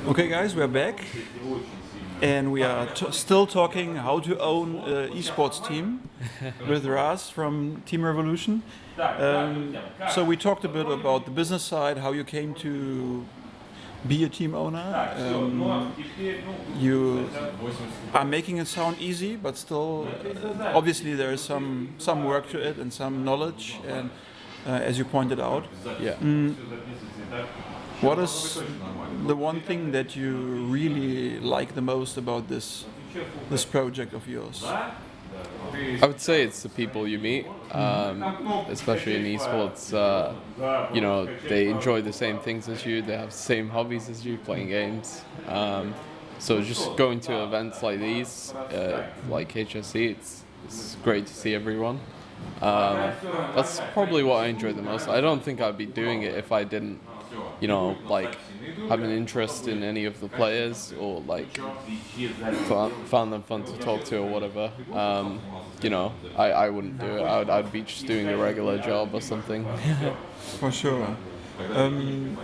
Okay, guys, we're back, and we are still talking how to own an esports team with Raz from Team Revolution. So we talked a bit about the business side, how you came to be a team owner. You are making it sound easy, but still, obviously there is some work to it and some knowledge, and as you pointed out. Yeah. What is the one thing that you really like the most about this project of yours? I would say it's the people you meet, especially in esports. They enjoy the same things as you. They have the same hobbies as you, playing games. So just going to events like these, like HSC, it's great to see everyone. That's probably what I enjoy the most. I don't think I'd be doing it if I didn't, have an interest in any of the players or found them fun to talk to or whatever. I wouldn't do it. I'd be just doing a regular job or something. For sure. And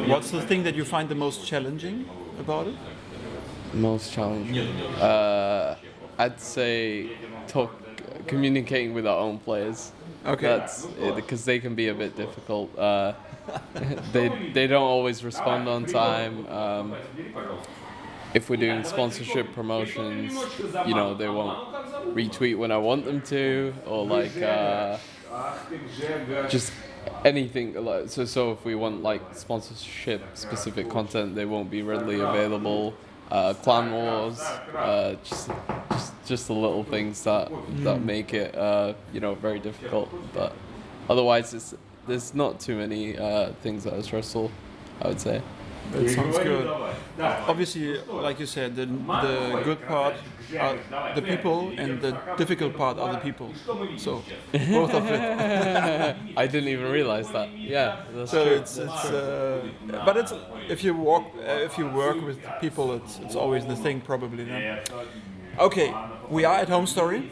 what's the thing that you find the most challenging about it? Most challenging? I'd say communicating with our own players. Okay. That's it, because they can be a bit difficult. They don't always respond on time. If we're doing sponsorship promotions, they won't retweet when I want them to, or just anything. So if we want sponsorship specific content, they won't be readily available. Clan wars, just the little things that make it very difficult. But otherwise, there's not too many things that are stressful, I would say. That sounds good. Obviously, like you said, the good part are the people, and the difficult part are the people. So both of it. I didn't even realize that. Yeah, that's so true. But it's if you work with people, it's always the thing, probably. No? Okay, we are at Homestory.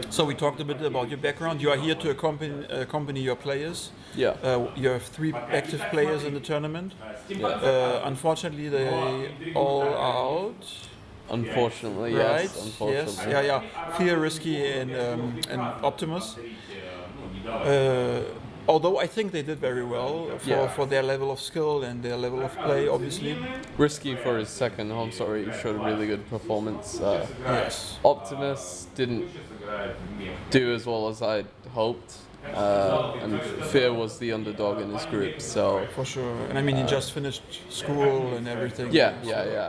So we talked a bit about your background. You are here to accompany your players. Yeah. You have 3 active players in the tournament. Yeah. Unfortunately, they all are out. Unfortunately, right? yes. Unfortunately. Yes. Yeah. Fear, Risky, and Optimus. Although I think they did very well for their level of skill and their level of play, obviously. Risky for his second Homestory showed a really good performance. Yes. Optimus didn't do as well as I'd hoped. And Fear was the underdog in his group, so... For sure. And I mean, he just finished school and everything. Yeah.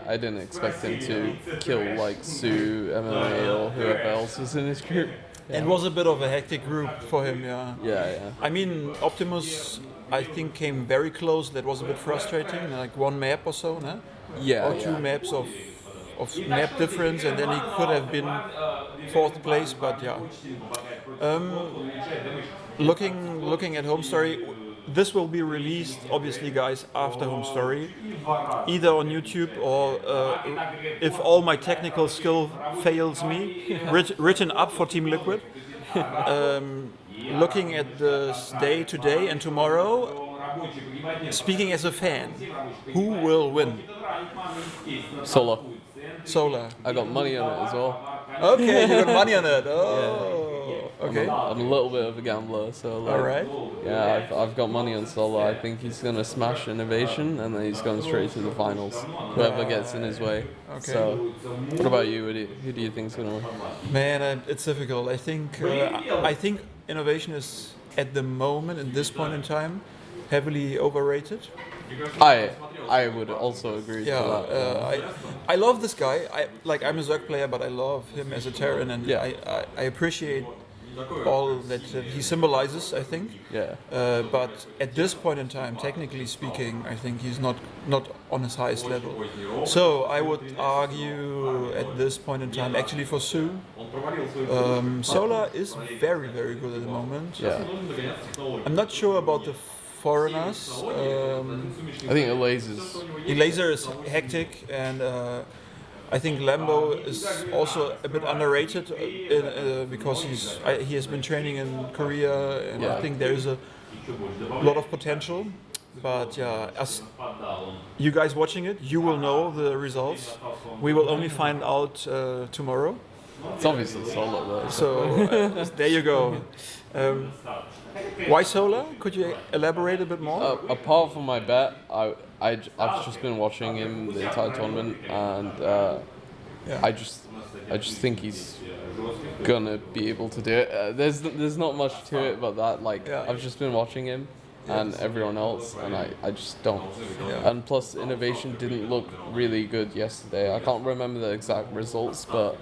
I didn't expect him to kill Sue, MMA, or whoever else was in his group. Yeah. It was a bit of a hectic group for him, yeah. Yeah. I mean, Optimus, I think, came very close. That was a bit frustrating, like 1 map or so, no? Yeah. Or 2 maps of map difference, and then he could have been 4th place, but yeah. Looking at Homestory, this will be released, obviously, guys, after Homestory, either on YouTube or, if all my technical skill fails me, written up for Team Liquid. Looking at this day today and tomorrow, speaking as a fan, who will win? Solar. I got money on it as well. Okay, you got money on it. Oh, yeah. Okay. I'm a little bit of a gambler, so all right. Yeah, I've got money on Solar. I think he's gonna smash Innovation, and then he's going straight to the finals. Whoever gets in his way. Okay. So, what about you? Who do you think's gonna win? Man, it's difficult. I think Innovation is at the moment, at this point in time, heavily overrated. I would also agree to that. I love this guy. I'm a Zerg player, but I love him as a Terran, and I appreciate all that he symbolizes, I think. Yeah. But at this point in time, technically speaking, I think he's not on his highest level. So I would argue at this point in time, actually for Sue, Solar is very, very good at the moment. Yeah. I'm not sure about the foreigners. I think Elaser is hectic, and I think Lambo is also a bit underrated because he has been training in Korea, and I think there is a lot of potential. But yeah, as you guys watching it, you will know the results. We will only find out tomorrow. It's obviously solo though. So there you go. Why Sola? Could you elaborate a bit more? Apart from my bet, I've just been watching him the entire tournament, and I just think he's gonna be able to do it. There's not much to it but that. Like I've just been watching him and everyone else, and I just don't. And plus, Innovation didn't look really good yesterday. I can't remember the exact results, but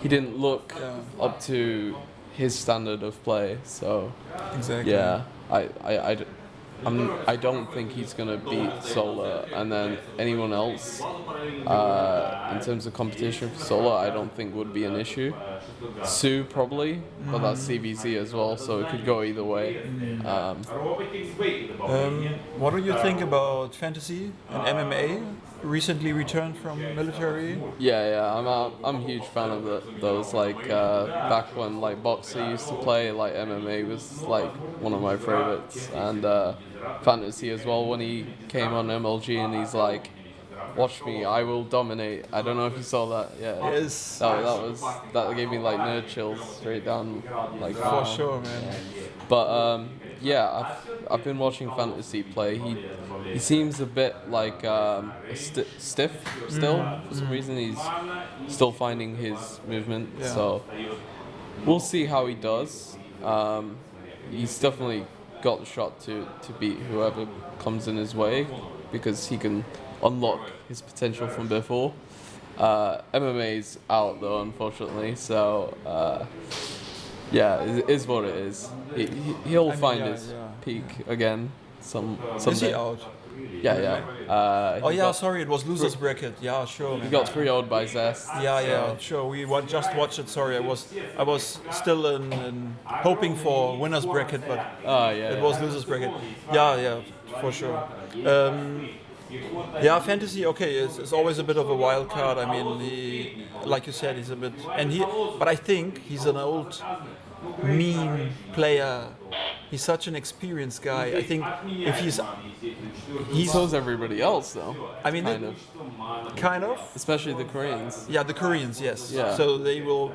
he didn't look up to his standard of play. So exactly. Yeah, I don't think he's gonna beat Sola, and then anyone else in terms of competition for Sola, I don't think would be an issue. Sue probably, but that's CVC as well, so it could go either way. What do you think about fantasy and MMA? Recently returned from military. Yeah, I'm a huge fan of those. Like back when like boxer used to play, like MMA was like one of my favorites, and fantasy as well. When he came on MLG and he's like, "Watch me, I will dominate." I don't know if you saw that. Yeah. Yes. That gave me like nerd chills straight down. Like for sure, man. But yeah, I've been watching fantasy play. He seems a bit like stiff still. For some reason, he's still finding his movement. Yeah. So we'll see how he does. He's definitely got the shot to beat whoever comes in his way, because he can unlock his potential from before. MMA's out though, unfortunately. So yeah, it is what it is. He'll find his peak again. Someday. Is he out? Yeah. Sorry, it was losers bracket. Yeah, sure. He got 3-0'd by Zest. Yeah, sure. We just watched it. Sorry, I was still hoping for winners bracket, but it was losers bracket. Yeah, for sure. Yeah, fantasy. Okay, it's always a bit of a wild card. I mean, he, like you said, he's a bit, but I think he's an old, mean player. He's such an experienced guy. I think if he's so's everybody else though. I mean, kind of. Especially the Koreans. Yeah, the Koreans, yes. Yeah. So they will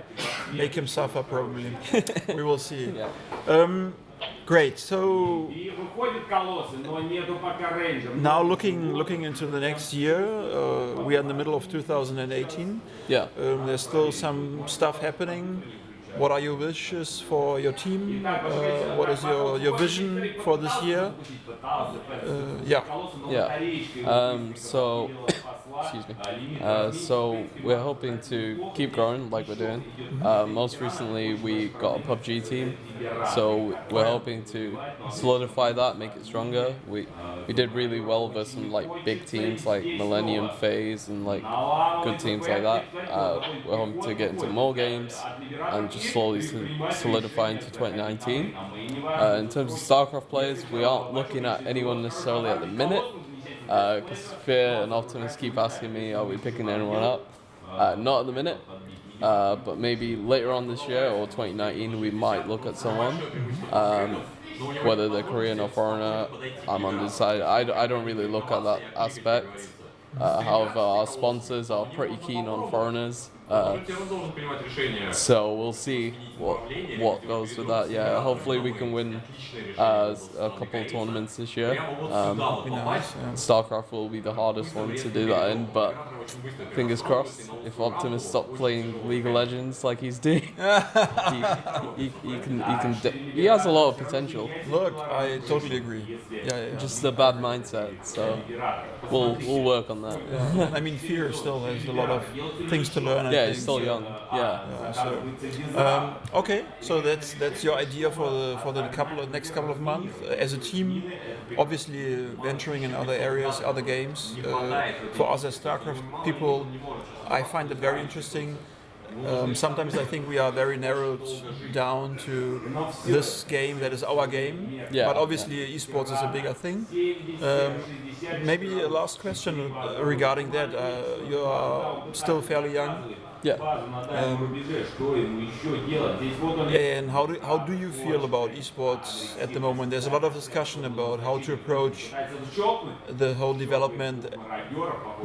make him suffer probably. We will see. Great. So now looking into the next year, we are in the middle of 2018. Yeah. There's still some stuff happening. What are your wishes for your team? What is your vision for this year? So, excuse me. So we're hoping to keep growing like we're doing. Most recently, we got a PUBG team, so we're hoping to solidify that, make it stronger. We did really well versus some like big teams like Millennium Phase and like good teams like that. We're hoping to get into more games and just slowly solidify into 2019. In terms of StarCraft players, we aren't looking at anyone necessarily at the minute, because Fear and Optimus keep asking me, are we picking anyone up? Not at the minute, but maybe later on this year or 2019 we might look at someone. Whether they're Korean or foreigner, I'm undecided. I don't really look at that aspect. However, our sponsors are pretty keen on foreigners. So we'll see what goes with that. Yeah, hopefully we can win a couple of tournaments this year. StarCraft will be the hardest one to do that in, but fingers crossed. If Optimus stops playing League of Legends like he's doing, he has a lot of potential. Look, I totally agree. Yeah. Just a bad mindset. So we'll work on that. Yeah. I mean, Fear still has a lot of things to learn. Yeah, he's still young. Okay, so that's your idea for the next couple of months as a team. Obviously, venturing in other areas, other games. For us as StarCraft people, I find it very interesting. Sometimes I think we are very narrowed down to this game that is our game. But obviously, esports is a bigger thing. Maybe a last question regarding that. You are still fairly young. Yeah. And how do you feel about esports at the moment? There's a lot of discussion about how to approach the whole development,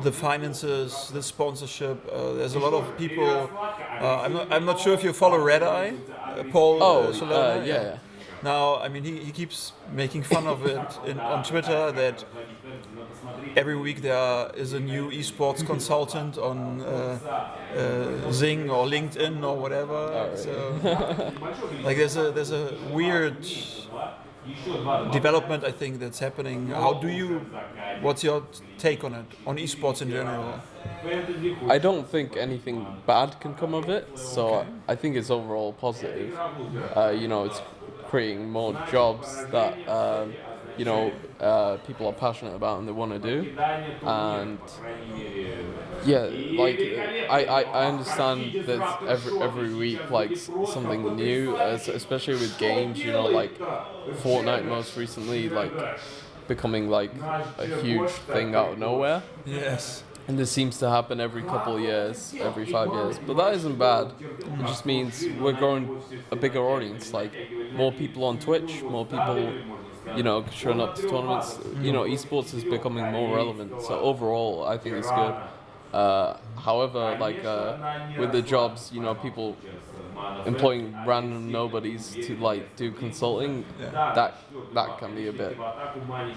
the finances, the sponsorship. There's a lot of people. I'm not sure if you follow Red Eye, Paul. Solana. Yeah. Now, I mean, he keeps making fun of it on Twitter that every week there is a new esports consultant on Zing or LinkedIn or whatever. Right. So, like, there's a weird development, I think, that's happening. What's your take on it, on esports in general? I don't think anything bad can come of it, so I think it's overall positive. It's creating more jobs that people are passionate about and they want to do, and I understand that every week like something new, especially with games, like Fortnite most recently, like becoming like a huge thing out of nowhere. Yes. And this seems to happen every couple of years, every 5 years. But that isn't bad. It just means we're growing a bigger audience, like more people on Twitch, more people, showing up to tournaments. Esports is becoming more relevant. So overall, I think it's good. However, with the jobs, people employing random nobodies to like do consulting, that can be a bit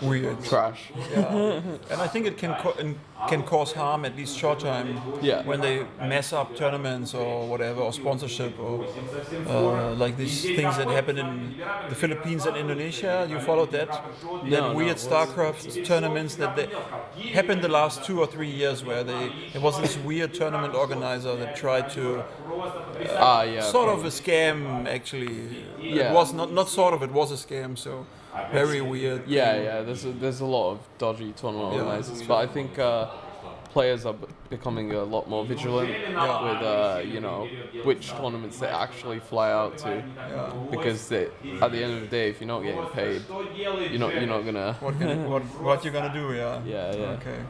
weird, trash. Yeah. And I think it can cause harm, at least short time, when they mess up tournaments or whatever, or sponsorship, or like these things that happen in the Philippines and Indonesia. You followed that? Weird StarCraft tournaments that they happened the last 2 or 3 years, where there was this weird tournament organizer that tried to sort of a scam, actually. Yeah. It was not sort of, it was a scam, so very weird. Yeah. There's a lot of dodgy tournament organizers, but I think players are becoming a lot more vigilant with which tournaments they actually fly out to, because at the end of the day, if you're not getting paid, you're not gonna. What you're gonna do? Yeah. Okay.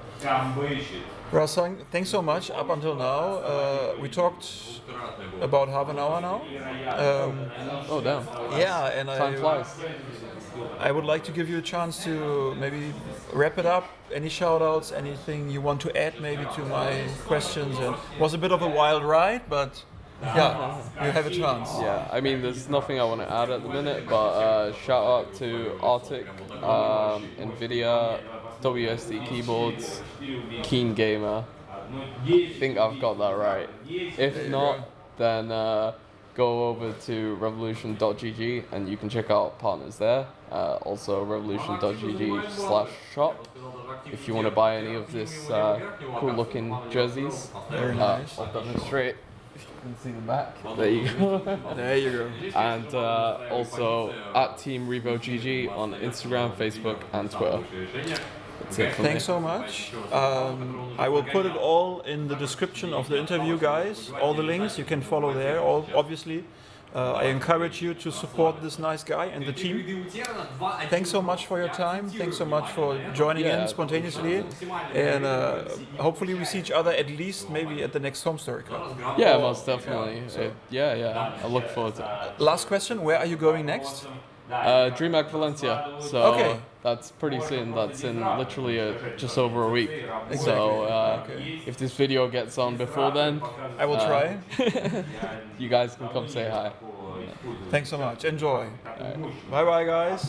Rezwan, thanks so much. Up until now, we talked about half an hour now. Oh damn! Yeah, and time flies. I would like to give you a chance to maybe wrap it up. Any shout-outs, anything you want to add maybe to my questions? It was a bit of a wild ride, but yeah, you have a chance. Yeah, I mean, there's nothing I want to add at the minute, but shout out to Arctic, Nvidia, WSD Keyboards, Keen Gamer. I think I've got that right. If not, then go over to revolution.gg and you can check out partners there. Also revolution.gg/shop if you want to buy any of this cool looking jerseys. Very nice. I'll demonstrate. If you can see the back. There you go. There you go. And also at Team Revo GG on Instagram, Facebook, and Twitter. That's it for Thanks me. so much. I will put it all in the description of the interview, guys. All the links you can follow there. Obviously, I encourage you to support this nice guy and the team. Thanks so much for your time. Thanks so much for joining in spontaneously. And hopefully we see each other at least maybe at the next Homestory Cup. Yeah, most definitely. I look forward to it. Last question, where are you going next? DreamHack Valencia. So that's pretty soon. That's in literally just over a week. Exactly. So if this video gets on before then, I will try. You guys can come say hi. Thanks so much. Enjoy. Bye bye, guys.